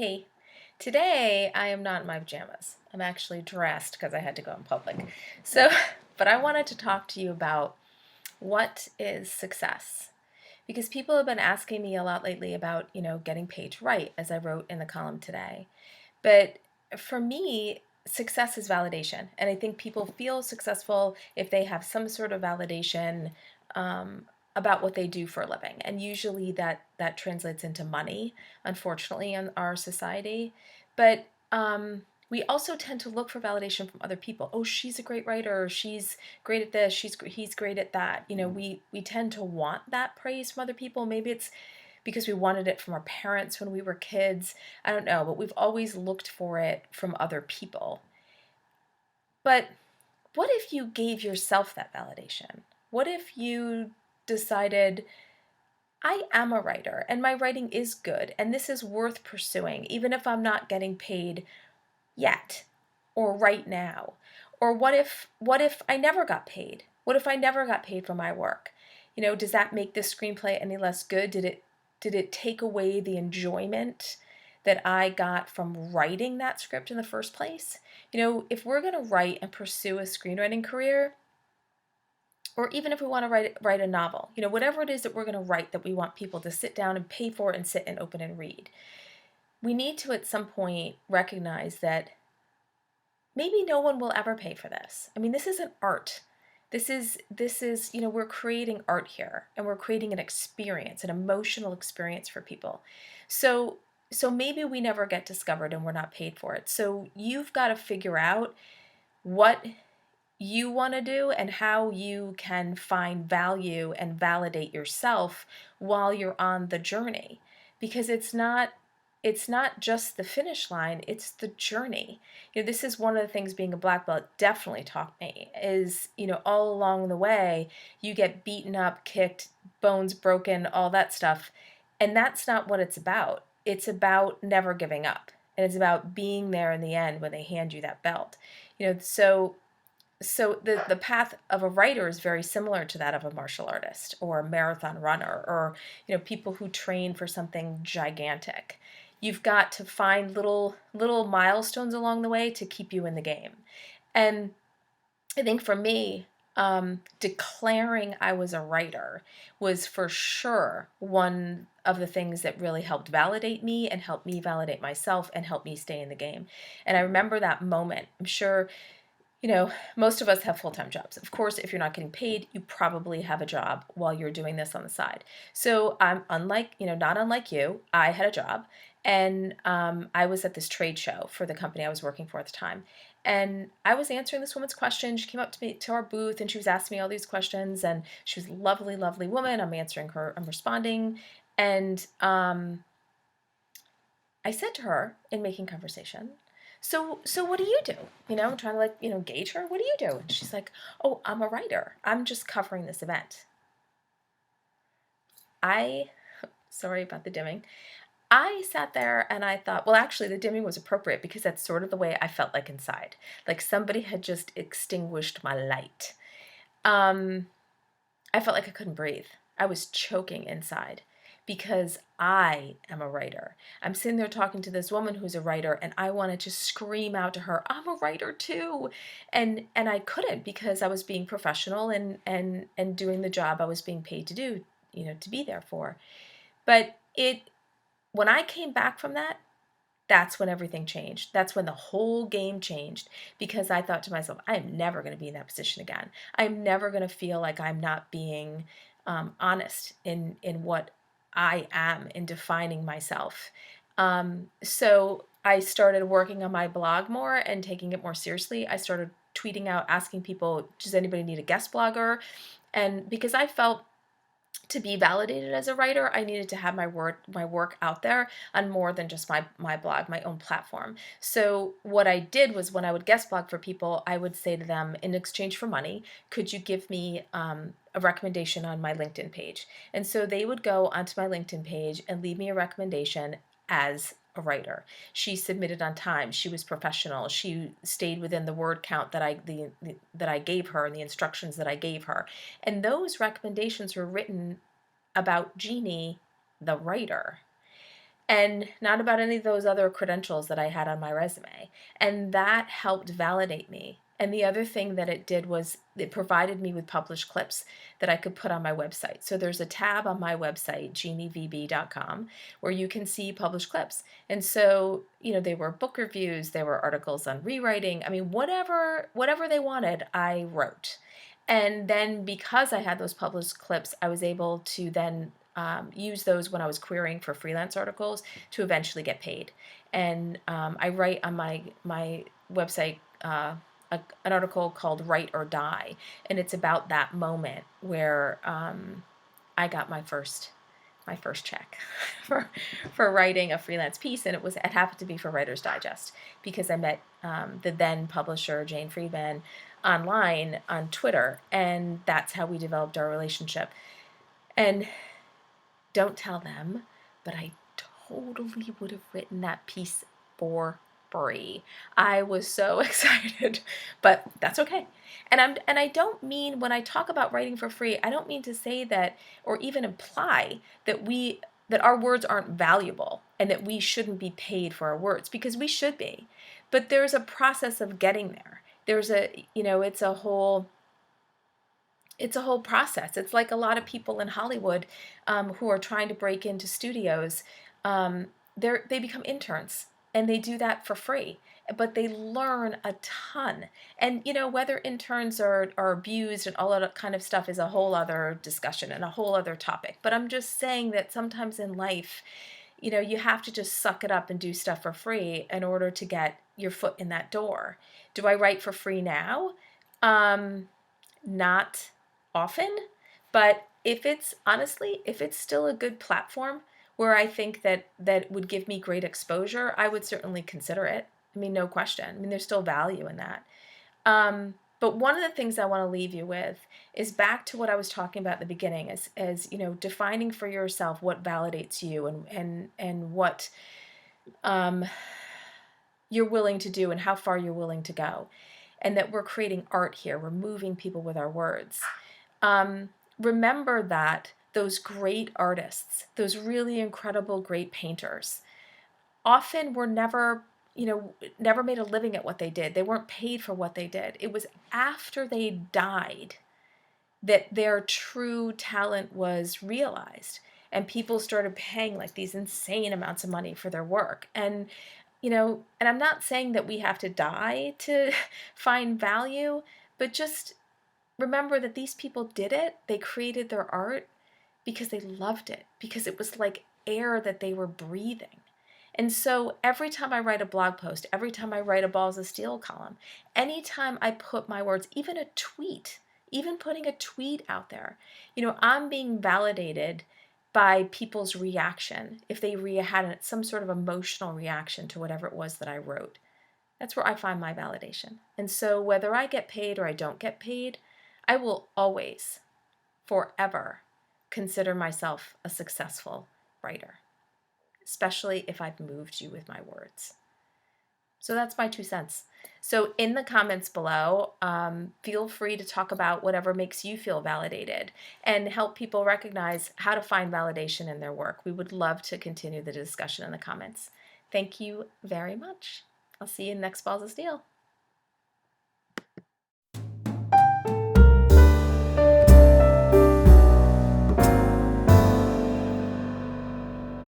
Hey, today I am not in my pajamas. I'm actually dressed because I had to go in public. So, but I wanted to talk to you about what is success. Because people have been asking me a lot lately about, getting paid to write, as I wrote in the column today. But for me, success is validation. And I think people feel successful if they have some sort of validation about what they do for a living. And usually that translates into money, unfortunately, in our society. But we also tend to look for validation from other people. Oh, she's a great writer. She's great at this. He's great at that. We tend to want that praise from other people. Maybe it's because we wanted it from our parents when we were kids. I don't know, but we've always looked for it from other people. But what if you gave yourself that validation? What if you decided, I am a writer and my writing is good and this is worth pursuing, even if I'm not getting paid yet or right now? Or what if I never got paid? What if I never got paid for my work? Does that make this screenplay any less good? Did it take away the enjoyment that I got from writing that script in the first place? If we're going to write and pursue a screenwriting career, or even if we want to write a novel, whatever it is that we're going to write that we want people to sit down and pay for and sit and open and read, we need to at some point recognize that maybe no one will ever pay for this. I mean, this isn't art. This is, we're creating art here and we're creating an experience, an emotional experience for people. So maybe we never get discovered and we're not paid for it. So you've got to figure out what you want to do and how you can find value and validate yourself while you're on the journey, because it's not just the finish line, it's the journey. This is one of the things being a black belt definitely taught me is, all along the way, you get beaten up, kicked, bones broken, all that stuff. And that's not what it's about. It's about never giving up. And it's about being there in the end when they hand you that belt. So the path of a writer is very similar to that of a martial artist or a marathon runner or people who train for something gigantic. You've got to find little milestones along the way to keep you in the game. And I think for me, declaring I was a writer was for sure one of the things that really helped validate me and help me validate myself and help me stay in the game. And I remember that moment. I'm sure most of us have full-time jobs. Of course, if you're not getting paid, you probably have a job while you're doing this on the side. So I'm not unlike you, I had a job, and I was at this trade show for the company I was working for at the time. And I was answering this woman's question. She came up to me, to our booth, and she was asking me all these questions, and she was a lovely, lovely woman. I'm answering her, I'm responding, and I said to her in making conversation, so what do you do? I'm trying to gauge her. What do you do? And she's like, oh, I'm a writer. I'm just covering this event. Sorry about the dimming. I sat there and I thought, well, actually the dimming was appropriate because that's sort of the way I felt like inside. Like somebody had just extinguished my light. I felt like I couldn't breathe. I was choking inside because I am a writer. I'm sitting there talking to this woman who's a writer and I wanted to scream out to her, I'm a writer too. And I couldn't because I was being professional and doing the job I was being paid to do, to be there for. But when I came back from that, that's when everything changed. That's when the whole game changed because I thought to myself, I am never going to be in that position again. I'm never going to feel like I'm not being honest in what I am in defining myself. So I started working on my blog more and taking it more seriously. I started tweeting out, asking people, does anybody need a guest blogger? And because I felt to be validated as a writer, I needed to have my work out there on more than just my blog, my own platform. So what I did was when I would guest blog for people, I would say to them, in exchange for money, could you give me a recommendation on my LinkedIn page? And so they would go onto my LinkedIn page and leave me a recommendation as a writer. She submitted on time. She was professional. She stayed within the word count that I gave her and the instructions that I gave her. And those recommendations were written about Jeannie, the writer. and not about any of those other credentials that I had on my resume. And that helped validate me. And the other thing that it did was it provided me with published clips that I could put on my website. So there's a tab on my website, jeannievb.com, where you can see published clips. And so, they were book reviews, there were articles on rewriting. I mean, whatever they wanted, I wrote. And then because I had those published clips, I was able to then use those when I was querying for freelance articles to eventually get paid. And I write on my website an article called Write or Die, and it's about that moment where I got my first check for writing a freelance piece, and it happened to be for Writer's Digest, because I met the then publisher Jane Friedman online on Twitter, and that's how we developed our relationship. And don't tell them, but I totally would have written that piece for free. I was so excited, but that's okay. And I don't mean, when I talk about writing for free, I don't mean to say that, or even imply that our words aren't valuable and that we shouldn't be paid for our words, because we should be. But there's a process of getting there. There's it's a whole process. It's like a lot of people in Hollywood who are trying to break into studios. They become interns, and they do that for free, but they learn a ton. And whether interns are abused and all of that kind of stuff is a whole other discussion and a whole other topic. But I'm just saying that sometimes in life, you have to just suck it up and do stuff for free in order to get your foot in that door. Do I write for free now? Not often, but if it's still a good platform where I think that would give me great exposure, I would certainly consider it. I mean, no question. I mean, there's still value in that. But one of the things I want to leave you with is back to what I was talking about at the beginning, as defining for yourself what validates you and what you're willing to do and how far you're willing to go. And that we're creating art here. We're moving people with our words. Remember that those great artists, those really incredible, great painters, often were never made a living at what they did. They weren't paid for what they did. It was after they died that their true talent was realized, and people started paying like these insane amounts of money for their work. And and I'm not saying that we have to die to find value, but just remember that these people did it. They created their art because they loved it, because it was like air that they were breathing. And so every time I write a blog post, every time I write a Balls of Steel column, anytime I put my words, even a tweet, even putting a tweet out there, I'm being validated by people's reaction. If they had some sort of emotional reaction to whatever it was that I wrote, that's where I find my validation. And so whether I get paid or I don't get paid, I will always, forever, consider myself a successful writer, especially if I've moved you with my words. So that's my 2 cents. So in the comments below, feel free to talk about whatever makes you feel validated and help people recognize how to find validation in their work. We would love to continue the discussion in the comments. Thank you very much. I'll see you in the next Balls of Steel.